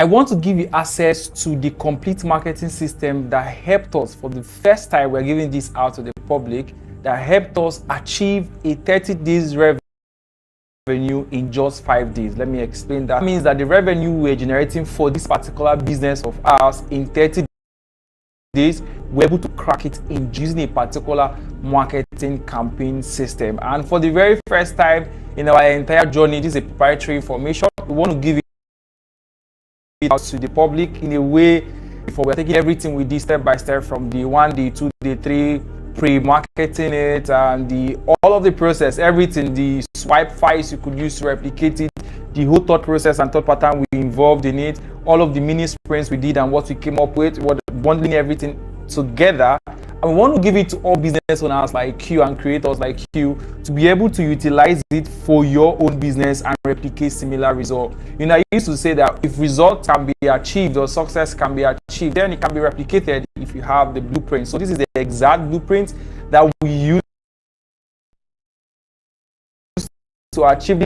I want to give you access to the complete marketing system that helped us for the first time. We're giving this out to the public, that helped us achieve a 30 days revenue in just 5 days. Let me explain that. That means that the revenue we're generating for this particular business of ours in 30 days, we're able to crack it in using a particular marketing campaign system. And for the very first time in our entire journey, this is a proprietary information. We want to give it out to the public in a way before we're taking everything we did step by step from day 1, day 2, day 3, pre-marketing it, and all of the process, everything, the swipe files you could use to replicate it, the whole thought process and thought pattern we involved in it, all of the mini sprints we did and what we came up with, bundling everything together. And we want to give it to all business owners like you and creators like you to be able to utilize it for your own business and replicate similar results. You know, I used to say that if results can be achieved or success can be achieved, then it can be replicated if you have the blueprint. So this is the exact blueprint that we use to achieve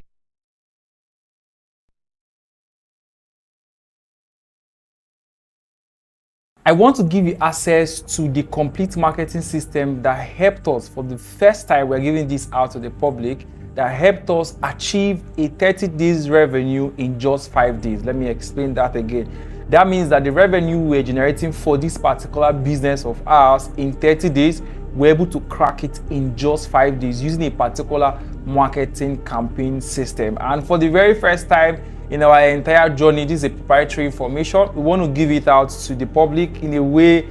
I want to give you access to the complete marketing system that helped us for the first time. We're giving this out to the public, that helped us achieve a 30 days revenue in just 5 days. Let me explain that again. That means that the revenue we're generating for this particular business of ours in 30 days, we're able to crack it in just 5 days using a particular marketing campaign system. And for the very first time in our entire journey, this is a proprietary information. We want to give it out to the public in a way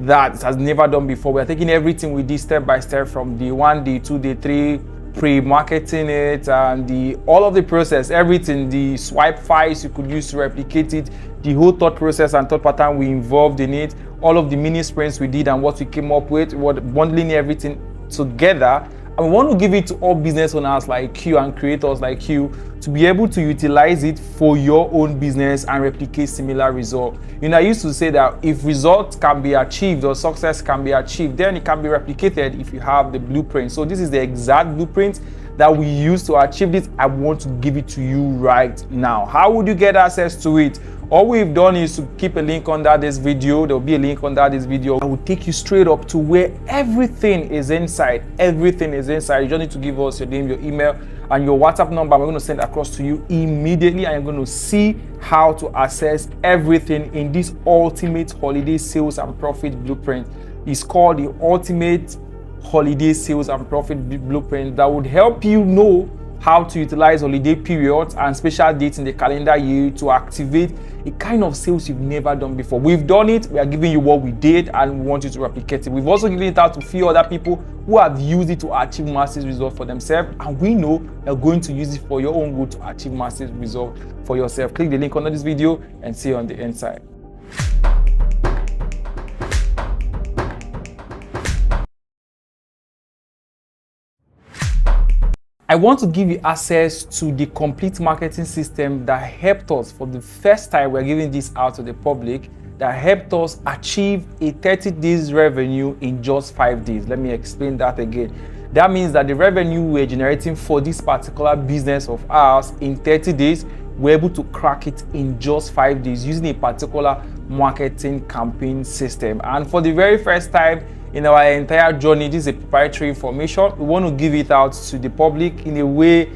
that it has never done before. We're taking everything we did step by step from day 1, day 2, day 3, pre-marketing it, and all of the process, everything, the swipe files you could use to replicate it, the whole thought process and thought pattern we involved in it, all of the mini sprints we did and what we came up with, bundling everything together. And we want to give it to all business owners like you and creators like you to be able to utilize it for your own business and replicate similar results. You know, I used to say that if results can be achieved or success can be achieved, then it can be replicated if you have the blueprint. So this is the exact blueprint that we use to achieve this. I want to give it to you right now. How would you get access to it? All we've done is to keep a link under this video. There will be a link under this video. I will take you straight up to where everything is inside. Everything is inside. You just need to give us your name, your email, and your WhatsApp number. We're going to send across to you immediately, and you're going to see how to access everything in this ultimate holiday sales and profit blueprint. It's called the ultimate holiday sales and profit blueprint that would help you know how to utilize holiday periods and special dates in the calendar year to activate a kind of sales you've never done before. We've done it, we are giving you what we did, and we want you to replicate it. We've also given it out to a few other people who have used it to achieve massive results for themselves, and we know you're going to use it for your own good to achieve massive results for yourself. Click the link under this video and see you on the inside. I want to give you access to the complete marketing system that helped us for the first time. We're giving this out to the public, that helped us achieve a 30 days revenue in just 5 days. Let me explain that again. That means that the revenue we're generating for this particular business of ours in 30 days, we're able to crack it in just 5 days using a particular marketing campaign system. And for the very first time in our entire journey, this is a proprietary information. We want to give it out to the public in a way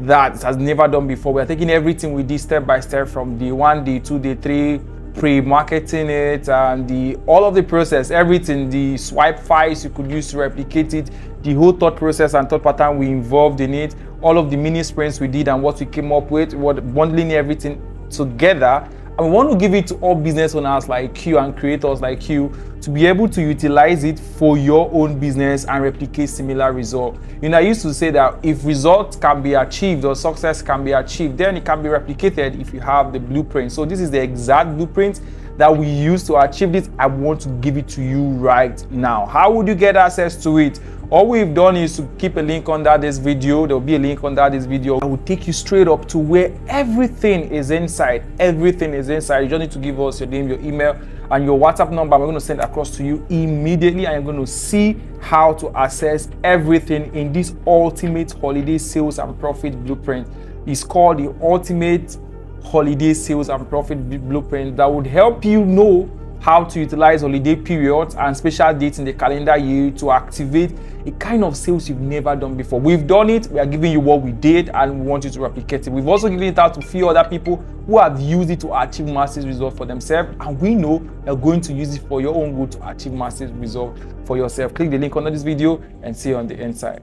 that it has never done before. We're taking everything we did step by step from day 1, day 2, day 3, pre-marketing it, and all of the process, everything, the swipe files you could use to replicate it, the whole thought process and thought pattern we involved in it, all of the mini sprints we did and what we came up with, bundling everything together. And we want to give it to all business owners like you and creators like you to be able to utilize it for your own business and replicate similar results. You know, I used to say that if results can be achieved or success can be achieved, then it can be replicated if you have the blueprint. So this is the exact blueprint that we use to achieve this. I want to give it to you right now. How would you get access to it? All we've done is to keep a link under this video. There will be a link under this video. I will take you straight up to where everything is inside. Everything is inside. You just need to give us your name, your email, and your WhatsApp number. We're going to send across to you immediately, and you're going to see how to access everything in this ultimate holiday sales and profit blueprint. It's called the ultimate holiday sales and profit blueprint that would help you know how to utilize holiday periods and special dates in the calendar year to activate a kind of sales you've never done before. We've done it, we are giving you what we did, and we want you to replicate it. We've also given it out to a few other people who have used it to achieve massive results for themselves, and we know you're going to use it for your own good to achieve massive results for yourself. Click the link under this video and see you on the inside.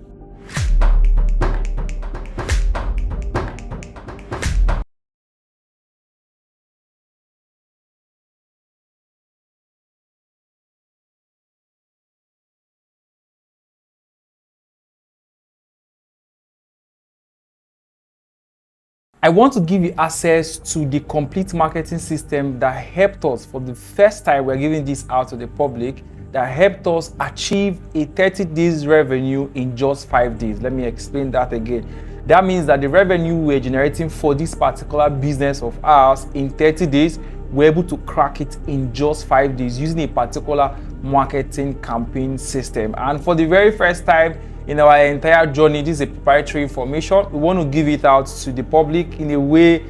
I want to give you access to the complete marketing system that helped us, for the first time we're giving this out to the public, that helped us achieve a 30 days revenue in just 5 days. Let me explain that again. That means that the revenue we're generating for this particular business of ours in 30 days, we're able to crack it in just 5 days using a particular marketing campaign system. And for the very first time in our entire journey, this is a proprietary information. We want to give it out to the public in a way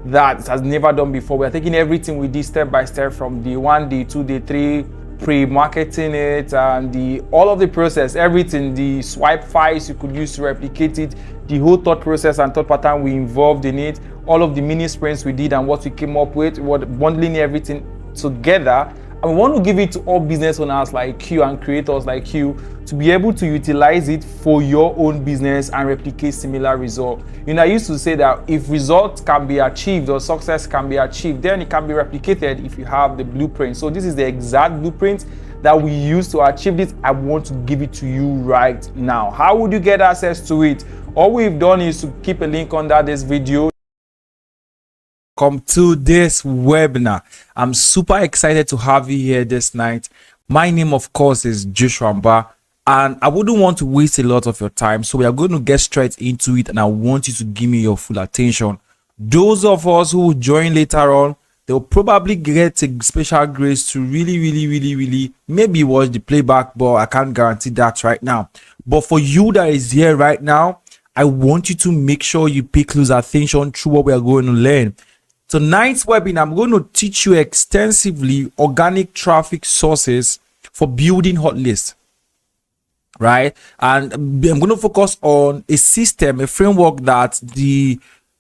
that it has never done before. We are taking everything we did step by step, from day 1, day 2, day 3, pre-marketing it, and all of the process, everything, the swipe files you could use to replicate it, the whole thought process and thought pattern we involved in it, all of the mini sprints we did and what we came up with, bundling everything together. And we want to give it to all business owners like you and creators like you to be able to utilize it for your own business and replicate similar results. I used to say that if results can be achieved or success can be achieved, then it can be replicated if you have the blueprint. So this is the exact blueprint that we use to achieve this. I want to give it to you right now. How would you get access to it? All we've done is to keep a link under this video. Come to this webinar. I'm super excited to have you here this night. My name, of course, is Joshua Mba, and I wouldn't want to waste a lot of your time, so we are going to get straight into it, and I want you to give me your full attention. Those of us who will join later on, they'll probably get a special grace to really maybe watch the playback, but I can't guarantee that right now. But for you that is here right now, I want you to make sure you pay close attention to what we are going to learn. Tonight's webinar, I'm going to teach you extensively organic traffic sources for building hot lists, right? And I'm going to focus on a system, a framework that the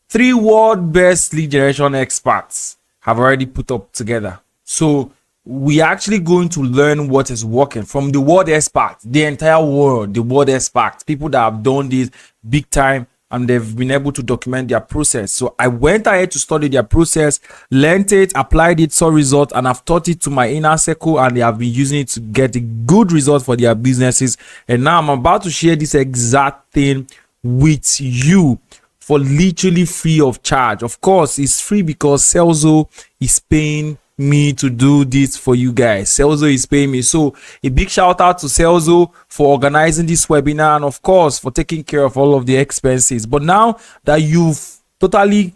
3 world best lead generation experts have already put up together. So we are actually going to learn what is working from the world experts, the entire world, the world experts, people that have done this big time, and they've been able to document their process. So I went ahead to study their process, learned it, applied it, saw results, and I've taught it to my inner circle, and they have been using it to get a good result for their businesses. And now I'm about to share this exact thing with you for literally free of charge. Of course, it's free because Selzo is paying me to do this for you guys. Selzo is paying me. So a big shout out to Selzo for organizing this webinar, and of course for taking care of all of the expenses. But now that you've totally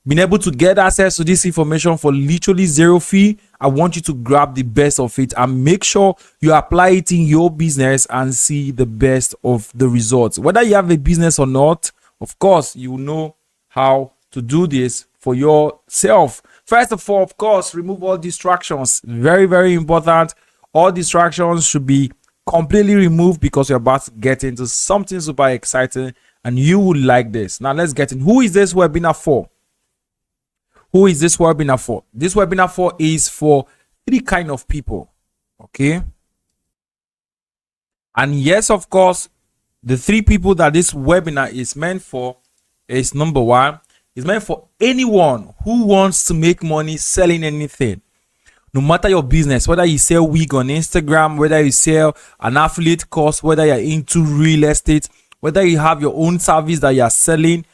been able to get access to this information for literally zero fee, I want you to grab the best of it and make sure you apply it in your business and see the best of the results. Whether you have a business or not, of course you know how to do this for yourself. First of all, of course, remove all distractions. Very important. All distractions should be completely removed because you're about to get into something super exciting and you will like this. Now let's get in. Who is this webinar for? Who is this webinar for? This webinar is for 3 kind of people. Okay. And yes, of course, the 3 people that this webinar is meant for is: number 1, it's meant for anyone who wants to make money selling anything. No matter your business, whether you sell wig on Instagram, whether you sell an affiliate course, whether you're into real estate, whether you have your own service that you are selling,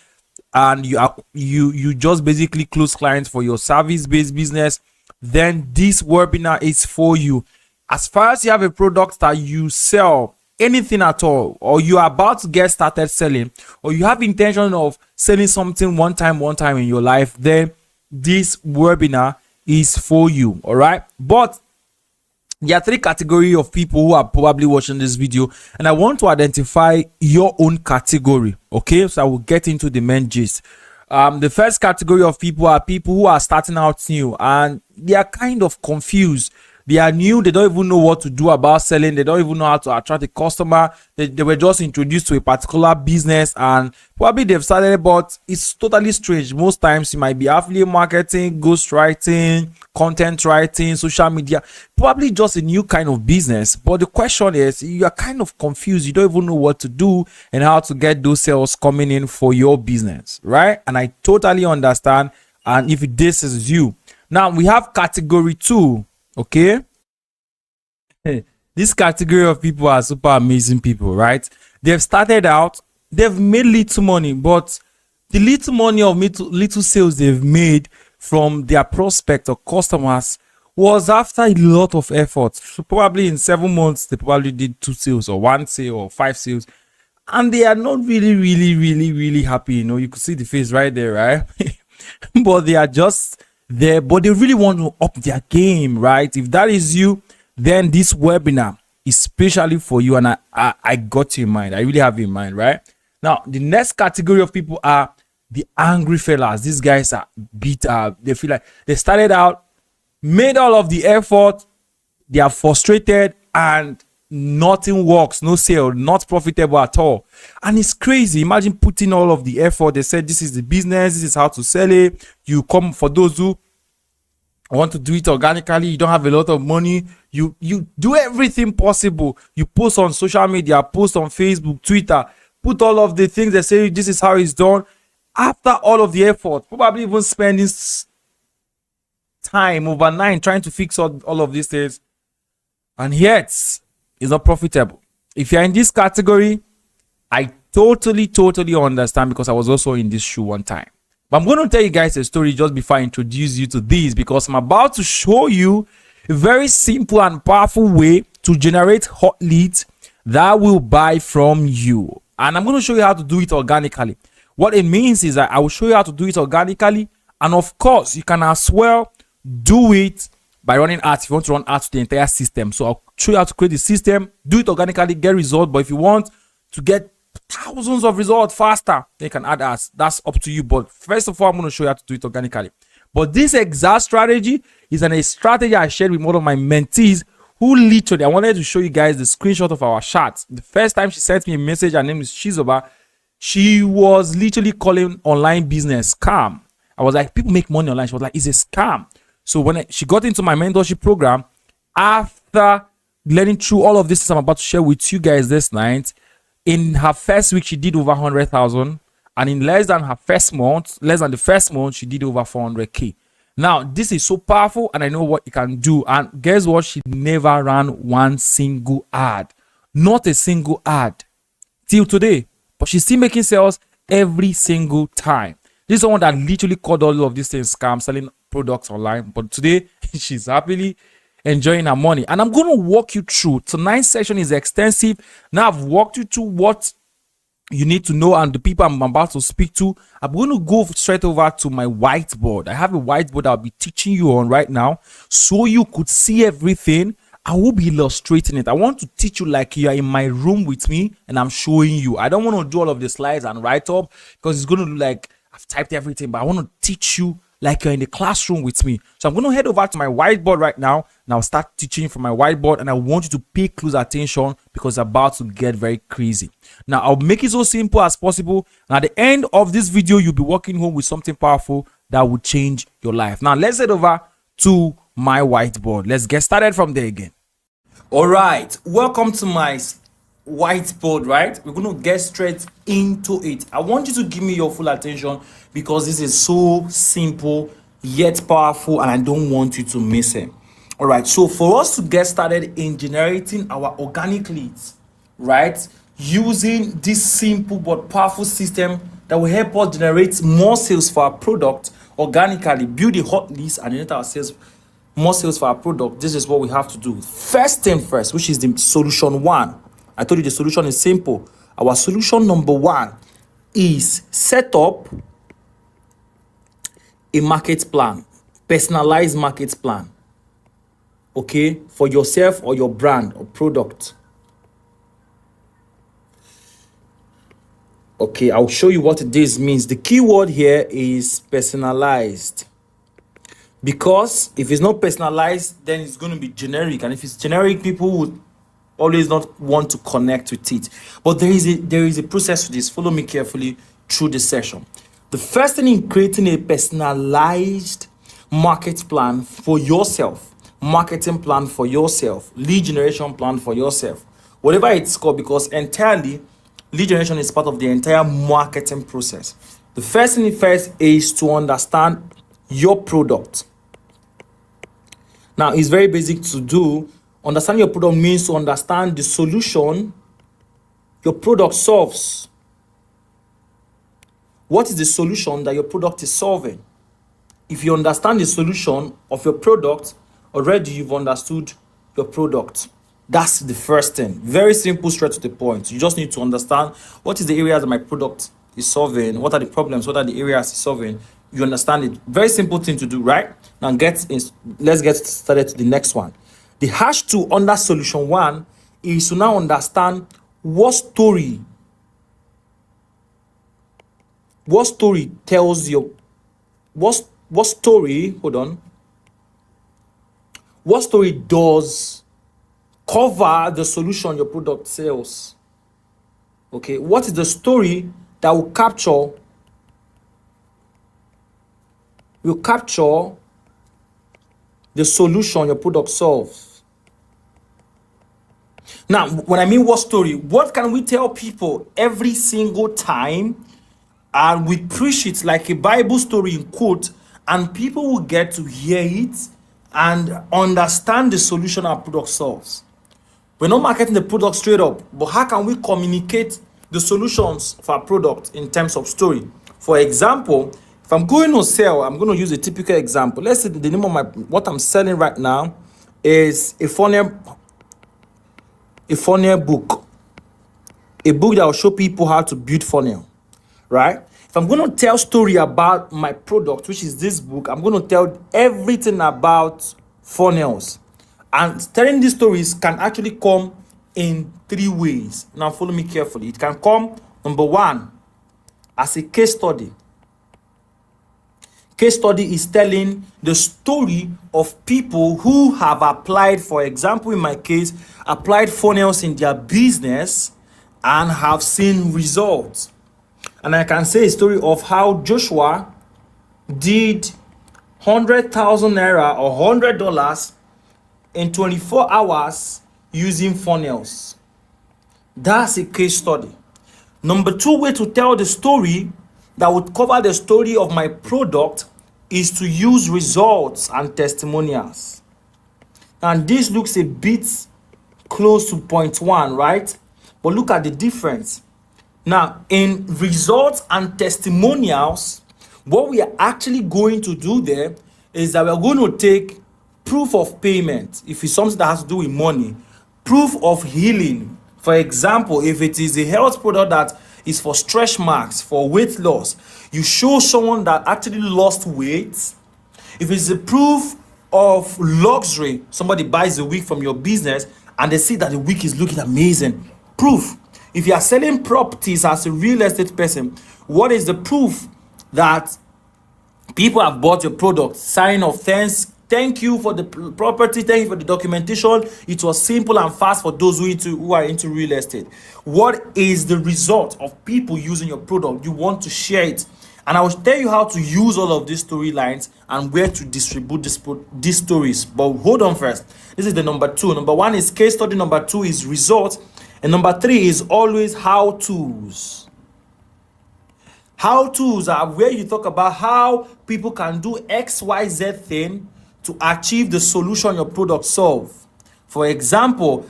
and you just basically close clients for your service-based business, then this webinar is for you. As far as you have a product that you sell, anything at all, or you are about to get started selling, or you have intention of selling something one time in your life, then this webinar is for you. All right, but there are 3 categories of people who are probably watching this video, and I want to identify your own category. Okay, so I will get into the main gist. The first category of people are people who are starting out new and they are kind of confused. They are new, they don't even know what to do about selling, they don't even know how to attract a customer. They were just introduced to a particular business and probably they've started, but it's totally strange. Most times you might be affiliate marketing, ghostwriting, content writing, social media, probably just a new kind of business. But the question is, you are kind of confused, you don't even know what to do and how to get those sales coming in for your business, right? And I totally understand. And if this is you, now we have category 2. Okay, this category of people are super amazing people, right? They've started out, they've made little money, but the little money of little sales they've made from their prospect or customers was after a lot of effort. So probably in 7 months they probably did 2 sales or 1 sale or 5 sales, and they are not really happy. You know, you could see the face right there, right? But they are just there, but they really want to up their game, right? If that is you, then this webinar is specially for you, and I got you in mind. I really have you in mind, right? Now the next category of people are the angry fellas. These guys are beat up. They feel like they started out, made all of the effort, they are frustrated, and nothing works, no sale, not profitable at all. And it's crazy. Imagine putting all of the effort. They said this is the business, this is how to sell it. You come, for those who want to do it organically, you don't have a lot of money, you do everything possible. You post on social media, post on Facebook, Twitter, put all of the things they say this is how it's done. After all of the effort, probably even spending time overnight trying to fix all of these things, and yet it's not profitable. If you're in this category, I totally understand, because I was also in this shoe one time. But I'm going to tell you guys a story just before I introduce you to this, because I'm about to show you a very simple and powerful way to generate hot leads that will buy from you. And I'm going to show you how to do it organically. What it means is that I will show you how to do it organically, and of course you can as well do it by running ads if you want to run ads to the entire system. So I'll show you how to create the system, do it organically, get results. But if you want to get thousands of results faster, then you can add ads. That's up to you. But first of all, I'm going to show you how to do it organically. But this exact strategy is a strategy I shared with one of my mentees, who literally, I wanted to show you guys the screenshot of our chat. The first time she sent me a message, her name is Shizoba. She was literally calling online business scam. I was like, people make money online. She was like, it's a scam. So when she got into my mentorship program, after learning through all of this I'm about to share with you guys this night, in her first week she did over 100,000, and in less than the first month, she did over 400k. Now this is so powerful, and I know what it can do. And guess what? She never ran one single ad, not a single ad till today, but she's still making sales every single time. This is someone that literally called all of these things scam, selling products online, but today she's happily enjoying her money. And I'm going to walk you through. Tonight's session is extensive. Now I've walked you through what you need to know and the people I'm about to speak to. I'm going to go straight over to my whiteboard. I have a whiteboard I'll be teaching you on right now, so you could see everything. I will be illustrating it. I want to teach you like you are in my room with me and I'm showing you. I don't want to do all of the slides and write up, because it's going to look like I've typed everything, but I want to teach you like you're in the classroom with me. So I'm going to head over to my whiteboard right now, and I'll start teaching from my whiteboard, and I want you to pay close attention because it's about to get very crazy. Now I'll make it so simple as possible, and at the end of this video you'll be walking home with something powerful that will change your life. Now let's head over to my whiteboard. Let's get started from there again. All right, welcome to my whiteboard, right? We're going to get straight into it. I want you to give me your full attention, because this is so simple yet powerful, and I don't want you to miss it. All right, so for us to get started in generating our organic leads, right, using this simple but powerful system that will help us generate more sales for our product organically, build a hot list, and generate our sales, more sales for our product, this is what we have to do. First thing first, which is the solution 1. I told you the solution is simple. Our solution number 1 is set up a market plan, personalized market plan, okay, for yourself or your brand or product. Okay, I'll show you what this means. The key word here is personalized. Because if it's not personalized, then it's going to be generic. And if it's generic, people would always not want to connect with it. But there is a process to this. Follow me carefully through this session. The first thing in creating a personalized market plan for yourself, marketing plan for yourself, lead generation plan for yourself, whatever it's called, because entirely lead generation is part of the entire marketing process. The first thing first is to understand your product. Now, it's very basic to do. Understand your product means to understand the solution your product solves. What is the solution that your product is solving? If you understand the solution of your product, already you've understood your product. That's the first thing. Very simple, straight to the point. You just need to understand what is the areas that my product is solving, what are the problems, what are the areas it's solving. You understand it. Very simple thing to do, right? Now let's get started to the next one. The hash 2 under solution 1 is to now understand what story tells you, what story does cover the solution your product sells. Okay, what is the story that will capture the solution your product solves? Now, when I mean what story, what can we tell people every single time and we preach it like a Bible story in quote, and people will get to hear it and understand the solution our product solves? We're not marketing the product straight up, but how can we communicate the solutions for our product in terms of story? For example, if I'm going to sell, I'm going to use a typical example. Let's say the name of what I'm selling right now is a funnel book. A book that will show people how to build funnel, right? If I'm going to tell story about my product, which is this book, I'm going to tell everything about funnels. And telling these stories can actually come in 3 ways. Now follow me carefully. It can come, number 1, as a case study. Case study is telling the story of people who have applied, for example, in my case, applied funnels in their business and have seen results. And I can say a story of how Joshua did 100,000 naira or $100 in 24 hours using funnels. That's a case study. Number 2 way to tell the story that would cover the story of my product is to use results and testimonials. And this looks a bit close to point 1, right? But look at the difference. Now, in results and testimonials, what we are actually going to do there is that we're going to take proof of payment, if it's something that has to do with money, proof of healing. For example, if it is a health product that is for stretch marks, for weight loss, you show someone that actually lost weight. If it's a proof of luxury, somebody buys a wig from your business and they see that the wig is looking amazing, proof. If you are selling properties as a real estate person, what is the proof that people have bought your product? Sign of thank you for the property, thank you for the documentation. It was simple and fast for those who are into real estate. What is the result of people using your product? You want to share it. And I will tell you how to use all of these storylines and where to distribute these stories. But hold on first. This is the number 2. Number 1 is case study. Number 2 is results. And number 3 is always how-tos. How-tos are where you talk about how people can do XYZ thing to achieve the solution your product solve. For example,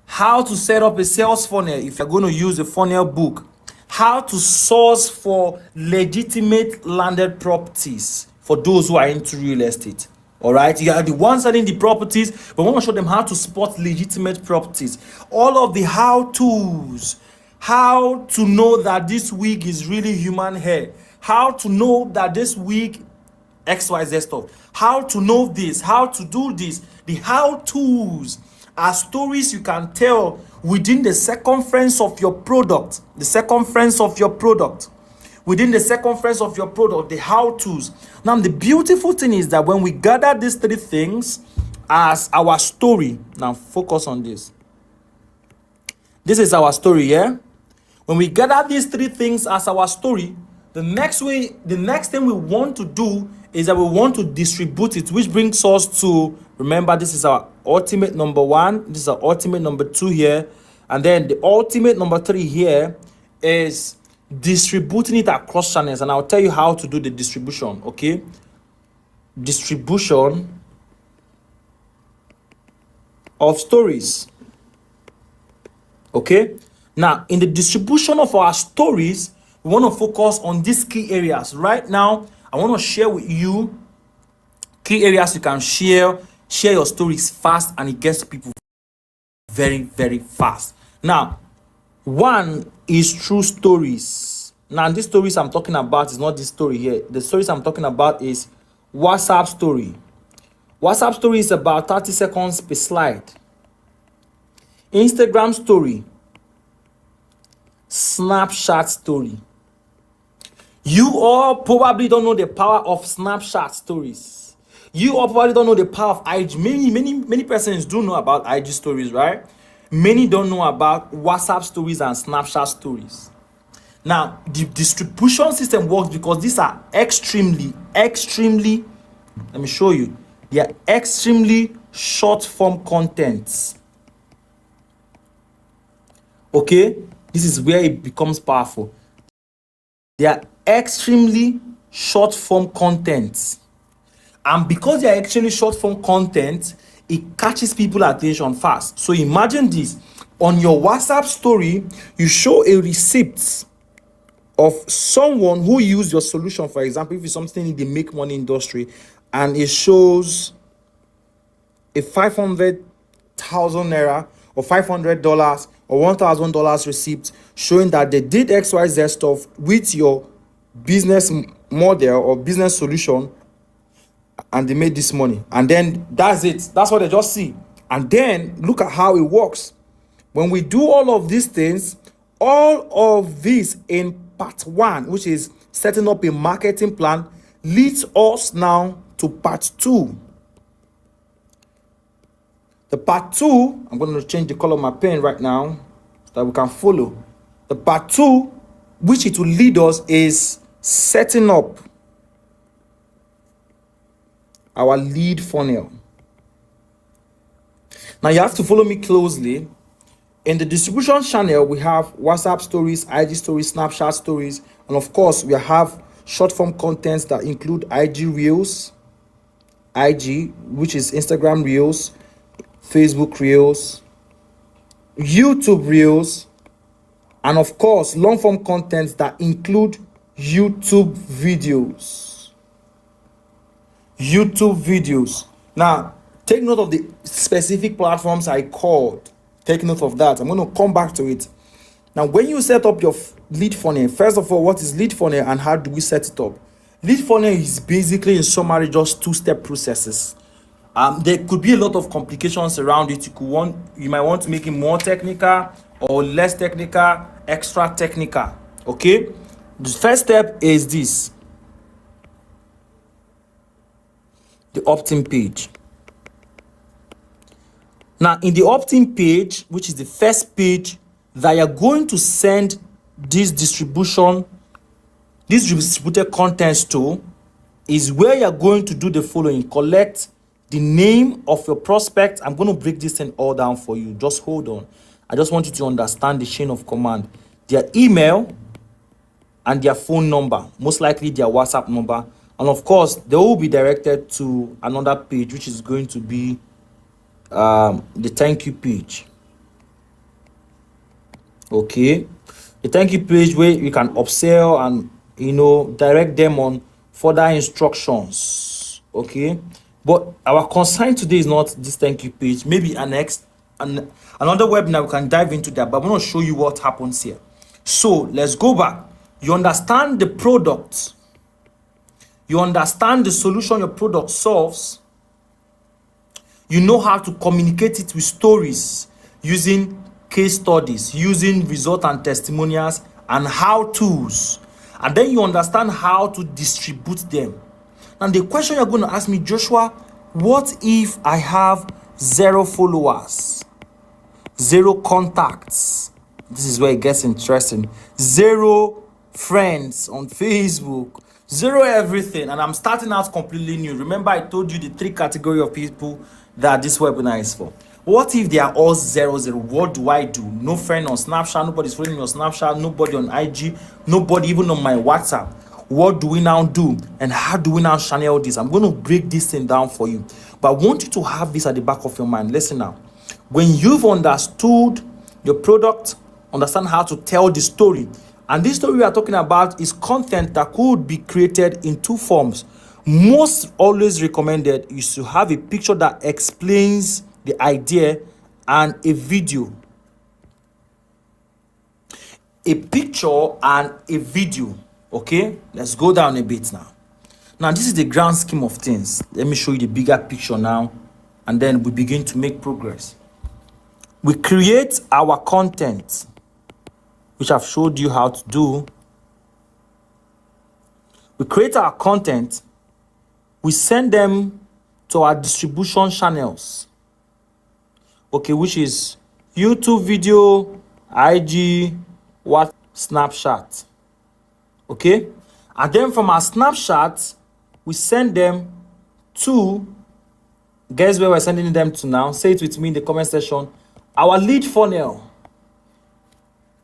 how to set up a sales funnel if you're going to use a funnel book. How to source for legitimate landed properties for those who are into real estate. All right, you are the ones selling the properties, but we want to show them how to spot legitimate properties. All of the how-tos. How to know that this wig is really human hair. How to know that this wig XYZ stuff. How to know this, how to do this. The how-tos are stories you can tell within the circumference of your product, within the circumference of your product, the how-tos. Now, the beautiful thing is that when we gather these three things as our story, now focus on this. This is our story, yeah? When we gather these three things as our story, the next thing we want to do is that we want to distribute it, which brings us to, remember, this is our ultimate number 1, this is our ultimate number 2 here, and then the ultimate number 3 here is distributing it across channels, and I'll tell you how to do the distribution, okay? Distribution of stories. Okay, now in the distribution of our stories, we want to focus on these key areas. Right now, I want to share with you key areas you can share your stories fast, and it gets to people very, very fast. Now, one is true stories. Now, these stories I'm talking about is not this story here. The stories I'm talking about is WhatsApp story. WhatsApp story is about 30 seconds per slide. Instagram story, Snapchat story. You all probably don't know the power of Snapchat stories. You all probably don't know the power of IG. Many persons do know about IG stories, right? Many don't know about WhatsApp stories and Snapchat stories. Now, the distribution system works because these are extremely, let me show you. They are extremely short form contents. Okay, this is where it becomes powerful. They are extremely short form content, and because they are extremely short form content, it catches people's attention fast. So imagine this: on your WhatsApp story, you show a receipt of someone who used your solution. For example, if it's something in the make money industry, and it shows a 500,000 naira or $500 or $1,000 receipt showing that they did XYZ stuff with your business model or business solution, and they made this money. And then that's it. That's what they just see. And then look at how it works. When we do all of these things, all of this in part 1, which is setting up a marketing plan, leads us now to part 2. The part 2, I'm going to change the color of my pen right now so that we can follow. The part 2, which it will lead us, is setting up our lead funnel. Now you have to follow me closely. In the distribution channel, we have WhatsApp stories, IG stories, Snapchat stories, and of course, we have short form contents that include IG Reels, IG, which is Instagram Reels, Facebook Reels, YouTube Reels, and of course, long form contents that include YouTube videos. Now, take note of the specific platforms I called. Take note of that. I'm going to come back to it. Now, when you set up your lead funnel, first of all, what is lead funnel and how do we set it up? Lead funnel is basically, in summary, just 2-step processes. There could be a lot of complications around it. You might want to make it more technical or less technical, extra technical. Okay? The first step is this: the opt-in page. Now, in the opt-in page, which is the first page that you're going to send this distributed contents to, is where you're going to do the following. Collect the name of your prospect. I'm going to break this thing all down for you. Just hold on. I just want you to understand the chain of command. Their email and their phone number, most likely their WhatsApp number. And of course, they will be directed to another page, which is going to be the thank you page. Okay, the thank you page where you can upsell and direct them on further instructions. Okay, but our concern today is not this thank you page. Maybe another webinar we can dive into that, but I'm going to show you what happens here. So let's go back. You understand the product, you understand the solution your product solves. You know how to communicate it with stories using case studies using result and testimonials and how-tos. And then you understand how to distribute them. Now, the question you're going to ask me, Joshua, what if I have 0 followers, 0 contacts? This is where it gets interesting. 0 friends on Facebook, 0 everything, and I'm starting out completely new. Remember, I told you the 3 categories of people that this webinar is for. What if they are all 0, 0? What do I do? No friend on Snapchat, nobody's following me on Snapchat, nobody on IG, nobody even on my WhatsApp. What do we now do, and how do we now channel this? I'm going to break this thing down for you, but I want you to have this at the back of your mind. Listen now. When you've understood your product, understand how to tell the story, and this story we are talking about is content that could be created in 2 forms. Most always recommended is to have a picture that explains the idea and a video. A picture and a video. Okay, let's go down a bit now. Now, this is the grand scheme of things. Let me show you the bigger picture now, and then we begin to make progress. We create our content, which I've showed you how to do. We create our content, we send them to our distribution channels, okay, which is YouTube video, IG, what, Snapchat, okay? And then from our Snapchat, we send them to, guess where we're sending them to now? Say it with me in the comment section. Our lead funnel,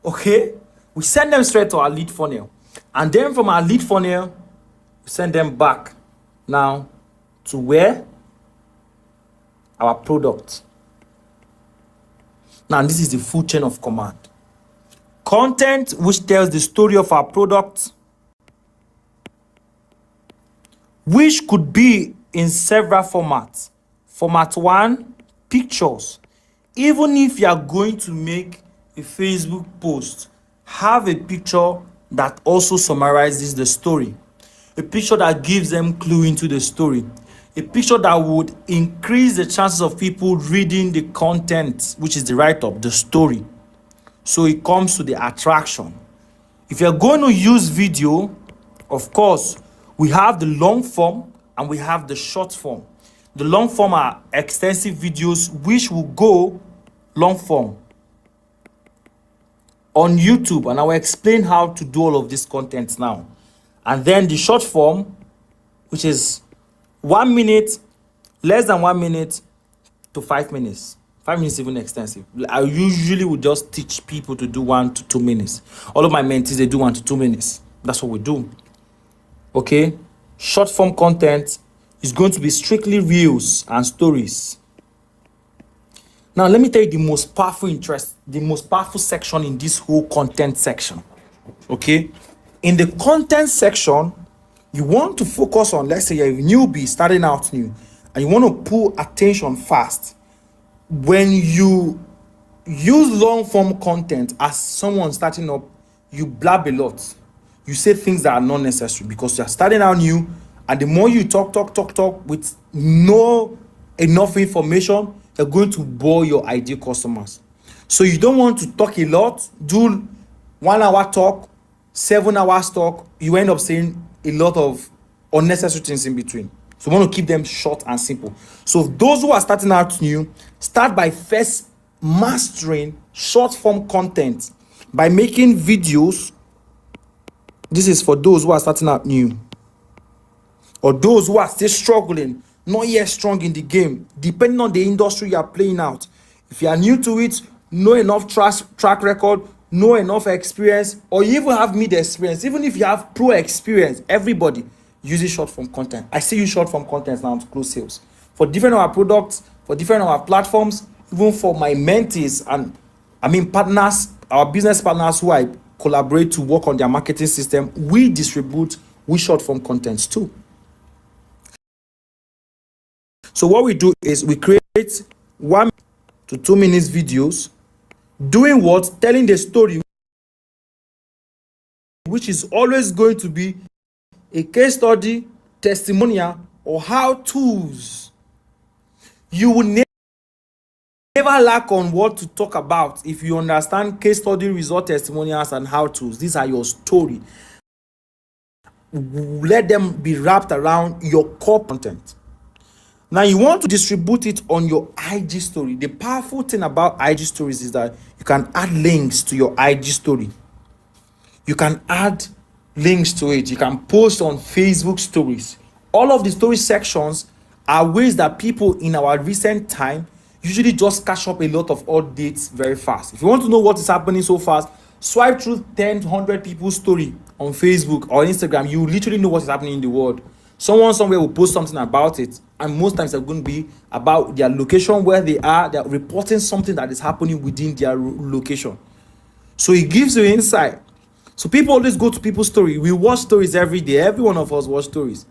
okay? We send them straight to our lead funnel. And then from our lead funnel, we send them back now to where? Our product. Now, this is the full chain of command. Content which tells the story of our product, which could be in several formats. Format 1, pictures. Even if you are going to make a Facebook post, have a picture that also summarizes the story. A picture that gives them clue into the story. A picture that would increase the chances of people reading the content, which is the write-up, the story. So it comes to the attraction. If you're going to use video, of course, we have the long form and we have the short form. The long form are extensive videos which will go long form on YouTube, and I will explain how to do all of this content now. And then the short form, which is 1 minute, less than 1 minute to 5 minutes. 5 minutes even extensive. I usually would just teach people to do 1 to 2 minutes. All of my mentees, they do 1 to 2 minutes. That's what we do. Okay? Short form content is going to be strictly reels and stories. Now, let me tell you the most powerful section in this whole content section. Okay? In the content section, you want to focus on, let's say you're a newbie starting out new, and you want to pull attention fast. When you use long form content as someone starting up, you blab a lot. You say things that are not necessary because you're starting out new, and the more you talk with no enough information, you're going to bore your ideal customers. So you don't want to talk a lot, do 1 hour talk, 7 hours talk, you end up saying a lot of unnecessary things in between. So you want to keep them short and simple. So those who are starting out new, start by first mastering short form content by making videos. This is for those who are starting out new, or those who are still struggling, not yet strong in the game, depending on the industry you are playing out. If you are new to it, know enough track record, know enough experience, or you even have mid experience, even if you have pro experience, everybody uses short form content. I see you short form content now to close sales for different of our products, for different of our platforms, even for my mentees and partners, our business partners who I collaborate to work on their marketing system. We distribute with short form contents too. So what we do is we create 1 to 2 minutes videos doing what? Telling the story, which is always going to be a case study, testimonial, or how-tos. You will never lack on what to talk about if you understand case study, result testimonials, and how to's. These are your story. Let them be wrapped around your core content. Now you want to distribute it on your IG story. The powerful thing about IG stories is that you can add links to your IG story. You can add links to it. You can post on Facebook stories. All of the story sections are ways that people in our recent time usually just catch up a lot of updates very fast. If you want to know what is happening so fast, swipe through 10, 100 people's story on Facebook or Instagram. You literally know what is happening in the world. Someone somewhere will post something about it, and most times they're going to be about their location, where they are. They're reporting something that is happening within their location. So it gives you insight. So people always go to people's story. We watch stories every day. Every one of us watch stories.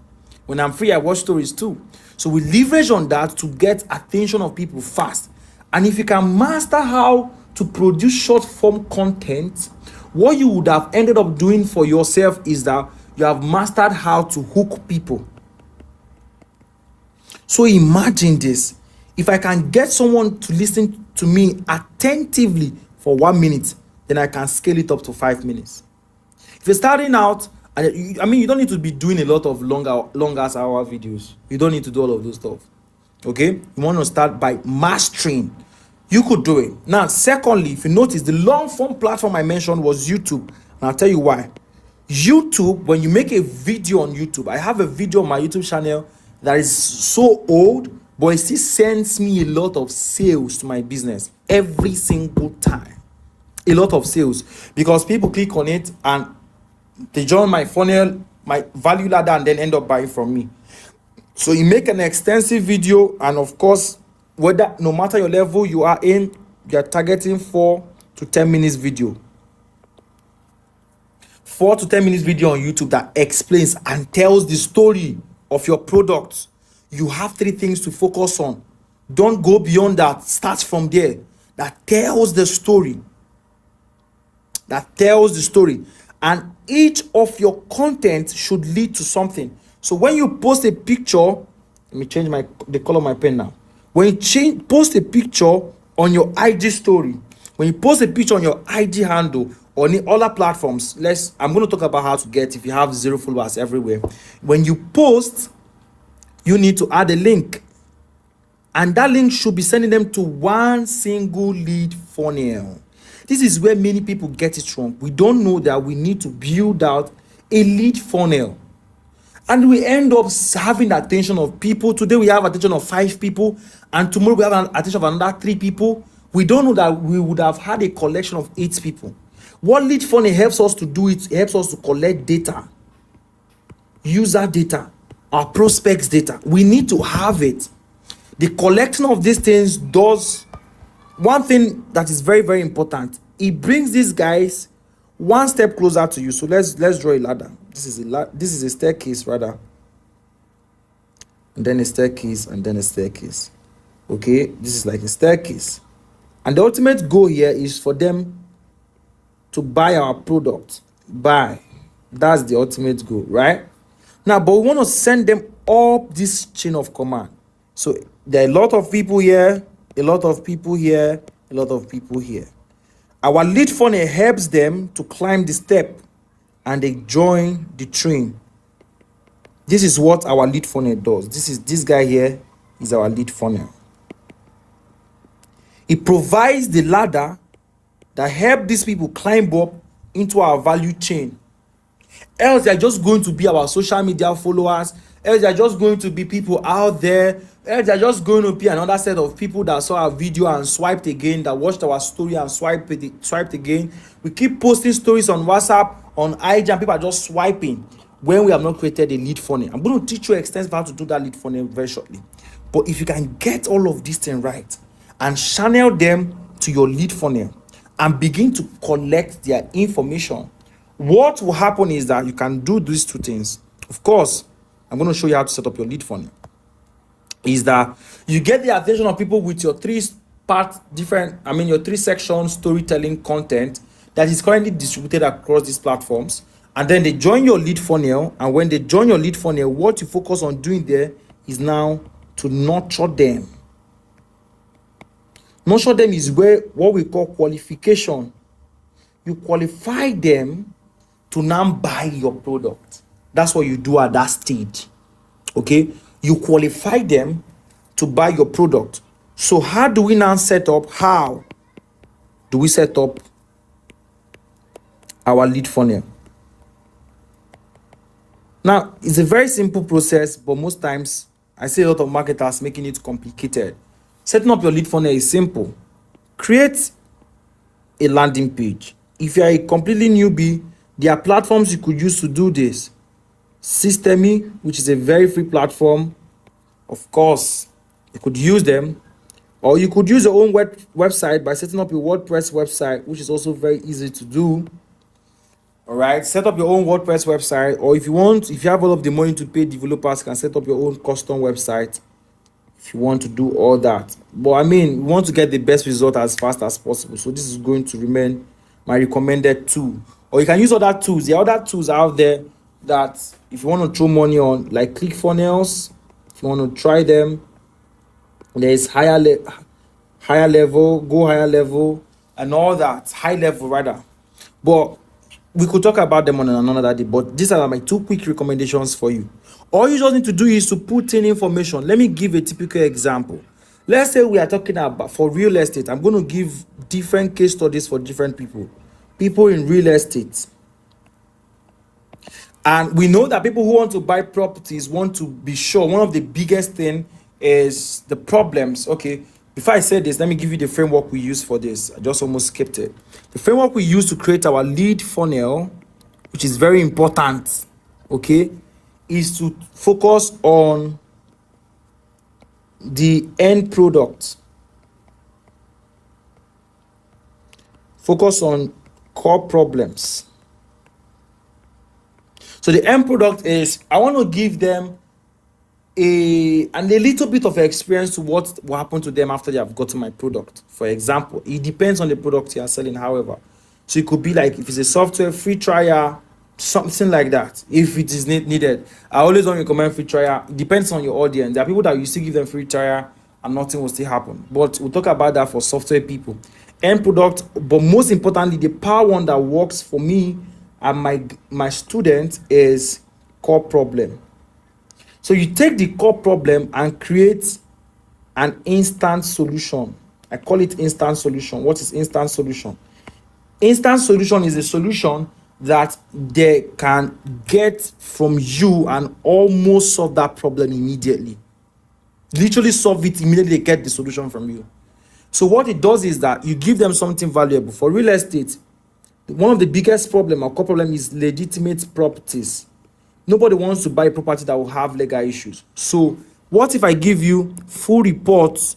When I'm free, I watch stories too. So we leverage on that to get attention of people fast. And if you can master how to produce short form content, what you would have ended up doing for yourself is that you have mastered how to hook people. So imagine this. If I can get someone to listen to me attentively for 1 minute, then I can scale it up to 5 minutes. If you're starting out, you don't need to be doing a lot of long ass hour videos. You don't need to do all of those stuff. Okay? You want to start by mastering. You could do it. Now, secondly, if you notice, the long form platform I mentioned was YouTube. And I'll tell you why. YouTube, when you make a video on YouTube, I have a video on my YouTube channel that is so old, but it still sends me a lot of sales to my business every single time. A lot of sales, because people click on it and they join my funnel, my value ladder, and then end up buying from me. So you make an extensive video, and of course, whether no matter your level you are in, you are targeting 4 to 10 minutes video. 4 to 10 minutes video on YouTube that explains and tells the story of your product. You have 3 things to focus on. Don't go beyond that. Start from there. That tells the story. That tells the story. And each of your content should lead to something. So when you post a picture, let me change the color of my pen now. When you post a picture on your IG story, when you post a picture on your IG handle, or any other platforms, I'm going to talk about how to get if you have 0 followers everywhere. When you post, you need to add a link, and that link should be sending them to one single lead funnel. This is where many people get it wrong. We don't know that we need to build out a lead funnel, and we end up having the attention of people. Today we have attention of 5 people, and tomorrow we have an attention of another 3 people. We don't know that we would have had a collection of 8 people. What lead funnel helps us to do, it helps us to collect data, user data, our prospects data. We need to have it. The collecting of these things does one thing that is very, very important. It brings these guys one step closer to you. So let's draw a ladder. This is a staircase rather, and then a staircase, and then a staircase. Okay, this is like a staircase, and the ultimate goal here is for them to buy our product. That's the ultimate goal, right? Now, but we want to send them up this chain of command. So there are a lot of people here, a lot of people here, a lot of people here. Our lead funnel helps them to climb the step, and they join the train. This is what our lead funnel does. This guy here is our lead funnel. It provides the ladder that help these people climb up into our value chain. Else they're just going to be our social media followers. Else they're just going to be people out there. Else they're just going to be another set of people that saw our video and swiped again, that watched our story and swiped again. We keep posting stories on WhatsApp, on IG, and people are just swiping when we have not created a lead funnel. I'm going to teach you extensively how to do that lead funnel very shortly. But if you can get all of these things right and channel them to your lead funnel and begin to collect their information, what will happen is that you can do these 2 things. Of course, I'm going to show you how to set up your lead funnel. Is that you get the attention of people with your 3 section storytelling content that is currently distributed across these platforms, and then they join your lead funnel. And when they join your lead funnel, what you focus on doing there is now to nurture them. Nurture them is where what we call qualification. You qualify them to now buy your product. That's what you do at that stage. Okay, you qualify them to buy your product. So how do we now set up? How do we set up our lead funnel? Now, it's a very simple process, but most times I see a lot of marketers making it complicated. Setting up your lead funnel is simple. Create a landing page. If you are a completely newbie, there are platforms you could use to do this. Systematically, which is a very free platform, of course, you could use them, or you could use your own website by setting up your WordPress website, which is also very easy to do. All right, set up your own WordPress website, or if you have all of the money to pay developers, you can set up your own custom website if you want to do all that. But I mean, we want to get the best result as fast as possible, so this is going to remain my recommended tool. Or you can use other tools. There are other tools out there that if you want to throw money on, like ClickFunnels, if you want to try them, there is higher level, and all that, high level rather. But we could talk about them on another day, but these are my 2 quick recommendations for you. All you just need to do is to put in information. Let me give a typical example. Let's say we are talking about for real estate. I'm going to give different case studies for different people in real estate. And we know that people who want to buy properties want to be sure. One of the biggest thing is the problems. Okay, before I say this, let me give you the framework we use for this. I just almost skipped it. The framework we use to create our lead funnel, which is very important, okay, is to focus on the end product. Focus on core problems. So the end product is, I want to give them a little bit of experience to what will happen to them after they have gotten my product. For example, it depends on the product you are selling, however. So it could be like, if it's a software, free trial, something like that, if it is needed. I always don't recommend free trial. It depends on your audience. There are people that you still give them free trial and nothing will still happen. But we'll talk about that for software people. End product, but most importantly, the power one that works for me and my student is core problem. So you take the core problem and create an instant solution. I call it instant solution. What is instant solution? Instant solution is a solution that they can get from you and almost solve that problem immediately. Literally solve it immediately, they get the solution from you. So what it does is that you give them something valuable. For real estate, one of the biggest problem or core problem is legitimate properties. Nobody wants to buy a property that will have legal issues. So what if I give you full reports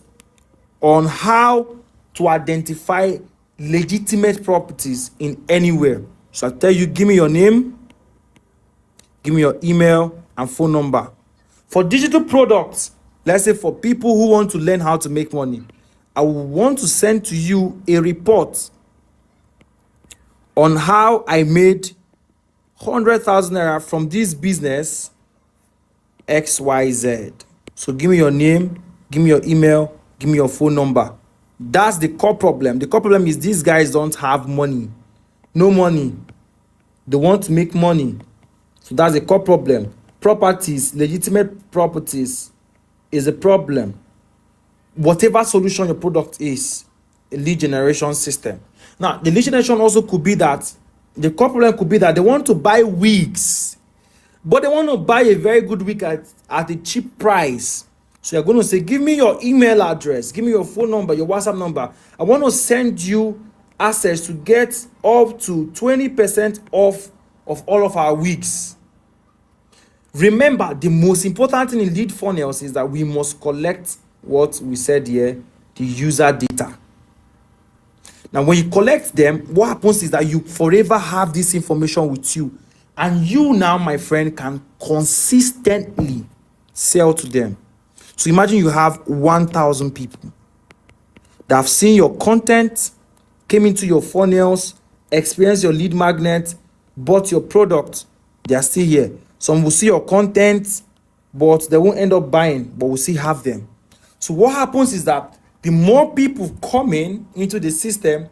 on how to identify legitimate properties in anywhere? So I tell you, give me your name, give me your email and phone number. For digital products, let's say for people who want to learn how to make money, I will want to send to you a report on how I made 100,000 naira from this business XYZ. So give me your name, give me your email, give me your phone number. That's the core problem. The core problem is these guys don't have money. No money. They want to make money. So that's the core problem. Properties, legitimate properties is a problem. Whatever solution your product is, a lead generation system. Now, the lead generation also could be that the core problem could be that they want to buy wigs, but they want to buy a very good wig at a cheap price. So you're going to say, give me your email address, give me your phone number, your WhatsApp number. I want to send you access to get up to 20% off of all of our wigs. Remember, the most important thing in lead funnels is that we must collect what we said here, the user data. Now, when you collect them, what happens is that you forever have this information with you. And you now, my friend, can consistently sell to them. So imagine you have 1,000 people that have seen your content, came into your funnels, experienced your lead magnet, bought your product. They are still here. Some will see your content, but they won't end up buying, but we'll still have them. So what happens is that The more people coming into the system,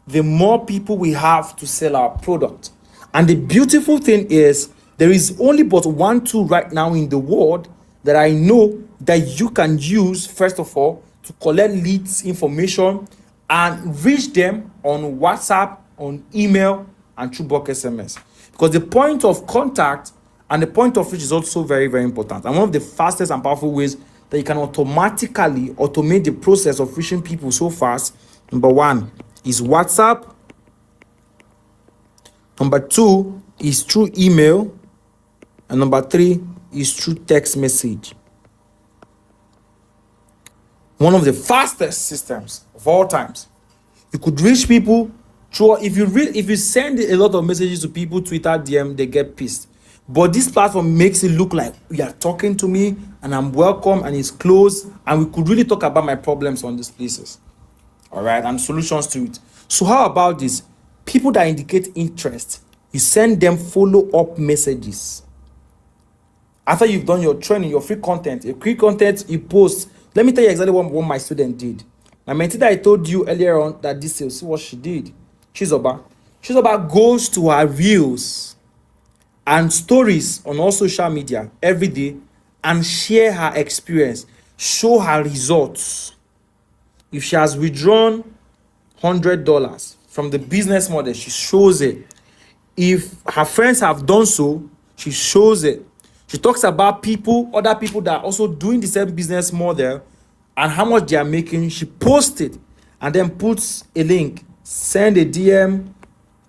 the more people we have to sell our product. And the beautiful thing is, there is only but one tool right now in the world that I know that you can use, first of all, to collect leads information and reach them on WhatsApp, on email, and through bulk SMS. Because the point of contact and the point of reach is also very, very important. And one of the fastest and powerful ways that you can automatically automate the process of reaching people so fast, number one, is WhatsApp. Number two is through email. And number three is through text message. One of the fastest systems of all times. You could reach people through, if you send a lot of messages to people, Twitter DM, they get pissed. But this platform makes it look like you are talking to me and I'm welcome and it's closed, and we could really talk about my problems on these places. All right, and solutions to it. So how about this? People that indicate interest, you send them follow-up messages. After you've done your training, your free content, you post. Let me tell you exactly what my student did. My mentee that I told you earlier on that this is what she did. Chizoba goes to her reels and stories on all social media every day and share her experience, show her results. If she has withdrawn $100 from the business model, she shows it. If her friends have done so, she shows it. She talks about other people that are also doing the same business model and how much they are making. She posts it and then puts a link. Send a DM,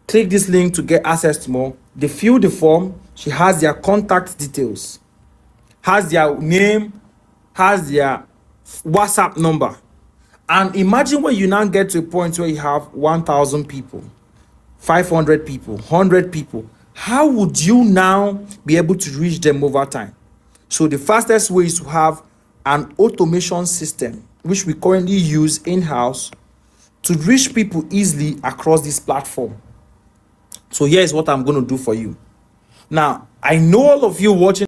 click this link to get access to more. They fill the form. She has their contact details, has their name, has their WhatsApp number. And imagine when you now get to a point where you have 1,000 people, 500 people, 100 people. How would you now be able to reach them over time? So the fastest way is to have an automation system, which we currently use in-house, to reach people easily across this platform. So here's what I'm going to do for you. Now, I know all of you watching